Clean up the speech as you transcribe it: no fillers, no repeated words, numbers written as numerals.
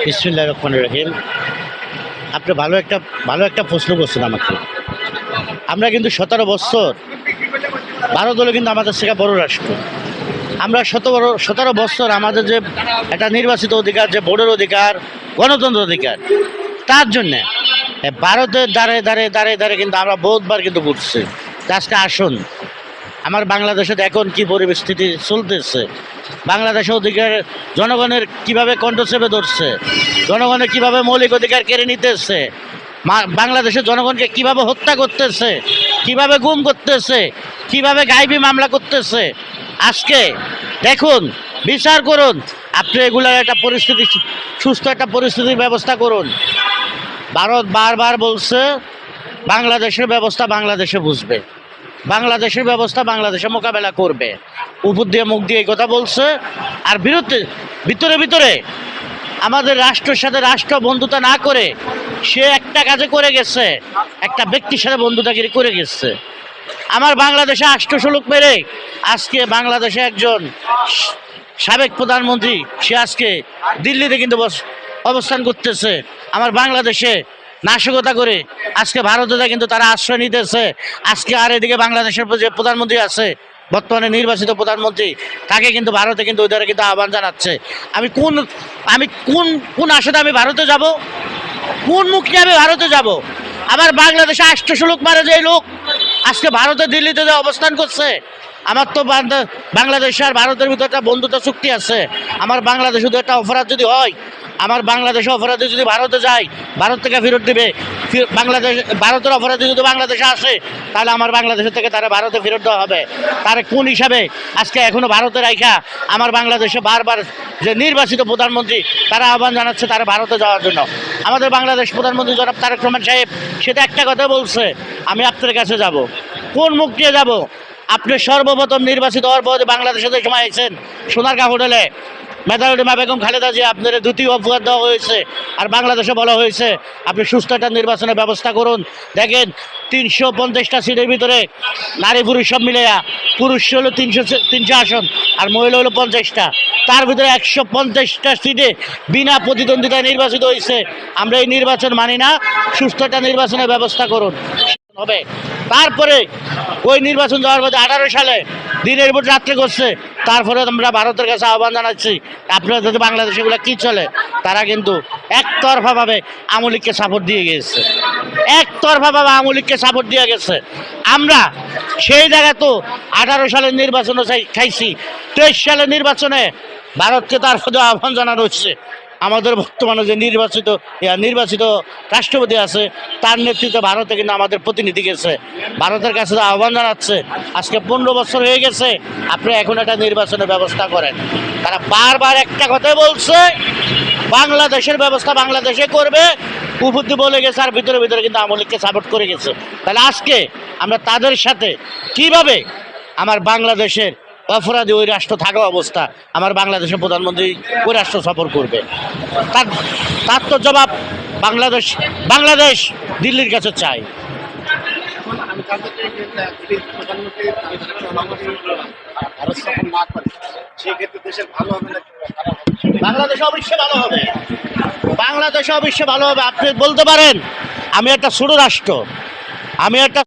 বিসমিল্লাহির রহমানির রহিম। আপনি ভালো একটা প্রশ্ন করছেন আমাকে। আমরা কিন্তু 17 বছর, ভারত হলো কিন্তু আমাদের থেকে বড় রাষ্ট্র। আমরা 17 বছর আমাদের যে একটা নির্বাচিত অধিকার, যে ভোটের অধিকার, গণতন্ত্র অধিকার, তার জন্যে ভারতের দ্বারে কিন্তু আমরা বহুতবার কিন্তু ঘুরছি। আজকে আসুন, আমার বাংলাদেশে এখন কি পরিস্থিতি চলতেছে, বাংলাদেশের অধিকার জনগণের কিভাবে কণ্ঠ চেপে ধরছে, জনগণের কিভাবে মৌলিক অধিকার কেড়ে নিতেছে, বাংলাদেশের জনগণকে কিভাবে হত্যা করতেছে, কিভাবে গুম করতেছে, কিভাবে গায়েবী মামলা করতেছে। আজকে দেখুন, বিচার করুন। আপনি এগুলার একটা পরিস্থিতি, সুস্থ একটা পরিস্থিতির ব্যবস্থা করুন। ভারত বারবার বলছে বাংলাদেশের ব্যবস্থা বাংলাদেশে বুঝবে, বাংলাদেশের ব্যবস্থা বাংলাদেশে মোকাবেলা করবে। উপর দিয়ে মুখ দিয়ে এই কথা বলছে, আর ভিতরে ভিতরে আমাদের রাষ্ট্রের সাথে রাষ্ট্র বন্ধুতা না করে সে একটা কাজে করে গেছে, একটা ব্যক্তির সাথে বন্ধুতাগিরি করে গেছে। আমার বাংলাদেশে আষ্টশোলক মেরে আজকে বাংলাদেশে একজন সাবেক প্রধানমন্ত্রী, সে আজকে দিল্লিতে কিন্তু অবস্থান করতেছে। আমার বাংলাদেশে নাশকতা করে আজকে ভারতে কিন্তু তারা আশ্রয় নিতেছে। আজকে আর এদিকে বাংলাদেশের যে প্রধানমন্ত্রী আছে, বর্তমানে নির্বাচিত প্রধানমন্ত্রী, তাকে কিন্তু ভারতে কিন্তু ওই দ্বারা কিন্তু আহ্বান জানাচ্ছে। আমি কোন আশাতে আমি ভারতে যাব, কোন মুখ নিয়ে আমি ভারতে যাব? আবার বাংলাদেশে আষ্টশোলক মারে যে লোক আজকে ভারতে দিল্লিতে যে অবস্থান করছে। আমার তো বাংলাদেশ আর ভারতের ভিতরে একটা বন্ধুত্ব চুক্তি আছে। আমার বাংলাদেশে যদি একটা অপরাধ যদি হয়, আমার বাংলাদেশে অপরাধী যদি ভারতে যায়, ভারত থেকে ফেরত দেবে। ভারতের অপরাধী যদি বাংলাদেশে আসে, তাহলে আমার বাংলাদেশের থেকে তারা ভারতে ফেরত দেওয়া হবে। তার কোন হিসাবে আজকে এখনো ভারতে রাখা আমার বাংলাদেশে বারবার যে নির্বাচিত প্রধানমন্ত্রী, তারা আহ্বান জানাচ্ছে তারা ভারতে যাওয়ার জন্য। আমাদের বাংলাদেশ প্রধানমন্ত্রী জনাব তারেক রহমান সাহেব সেটা একটা কথা বলছে, আমি আপনার কাছে যাব। কোন মুখ দিয়ে যাব? আপনি সর্বপ্রথম নির্বাচিত হওয়ার পর বাংলাদেশে যে সময় আছেন সোনারগাঁ হোটেলে মেধাবতী মা বেগম খালেদা জিয়া আপনাদের দ্বিতীয় উপহার দেওয়া হয়েছে, আর বাংলাদেশে বলা হয়েছে আপনি সুস্থ একটা নির্বাচনের ব্যবস্থা করুন। দেখেন, 350টা সিটের ভিতরে নারী পুরুষ সব মিলেয়া, পুরুষ হলো 300 আসন আর মহিলা হলো 50টা, তার ভিতরে 150টা সিটে বিনা প্রতিদ্বন্দ্বিতায় নির্বাচিত হয়েছে। আমরা এই নির্বাচন মানি না, সুস্থ একটা নির্বাচনের ব্যবস্থা করুন হবে। তারপরে ওই নির্বাচন যাওয়ার পরে 18 সালে দিনের উপর রাত্রে করছে। তারপরে আমরা ভারতের কাছে আহ্বান জানাচ্ছি, আপনারা যদি বাংলাদেশে এগুলো কী চলে, তারা কিন্তু একতরফাভাবে আওয়ামী লীগকে সাপোর্ট দিয়ে গেছে, একতরফাভাবে আওয়ামী লীগকে সাপোর্ট দিয়ে গেছে। আমরা সেই জায়গায় তো 18 সালের নির্বাচনও খাইছি, 23 সালের নির্বাচনে ভারতকে তার সাথে আহ্বান জানানো হচ্ছে। আমাদের বর্তমানে যে নির্বাচিত রাষ্ট্রপতি আছে, তার নেতৃত্বে ভারতে কিন্তু আমাদের প্রতিনিধি গেছে, ভারতের কাছে আহ্বান জানাচ্ছে। আজকে 15 বছর হয়ে গেছে, আপনি এখন একটা নির্বাচনের ব্যবস্থা করেন। তারা বারবার একটা কথাই বলছে, বাংলাদেশের ব্যবস্থা বাংলাদেশে করবে, উপলব্ধি বলে গেছে, আর ভিতরে ভিতরে কিন্তু আওয়ামী লীগকে সাপোর্ট করে গেছে। তাহলে আজকে আমরা তাদের সাথে কিভাবে আমার বাংলাদেশের অপরাধী ওই রাষ্ট্র থাকা অবস্থা আমার বাংলাদেশের প্রধানমন্ত্রী ওই রাষ্ট্র সফর করবে? তার তো জবাব বাংলাদেশ দিল্লির কাছে চাই। বাংলাদেশ অবশ্যই ভালো হবে, বাংলাদেশ অবশ্যই ভালো হবে। আপনি বলতে পারেন আমি একটা ছোট রাষ্ট্র, আমি একটা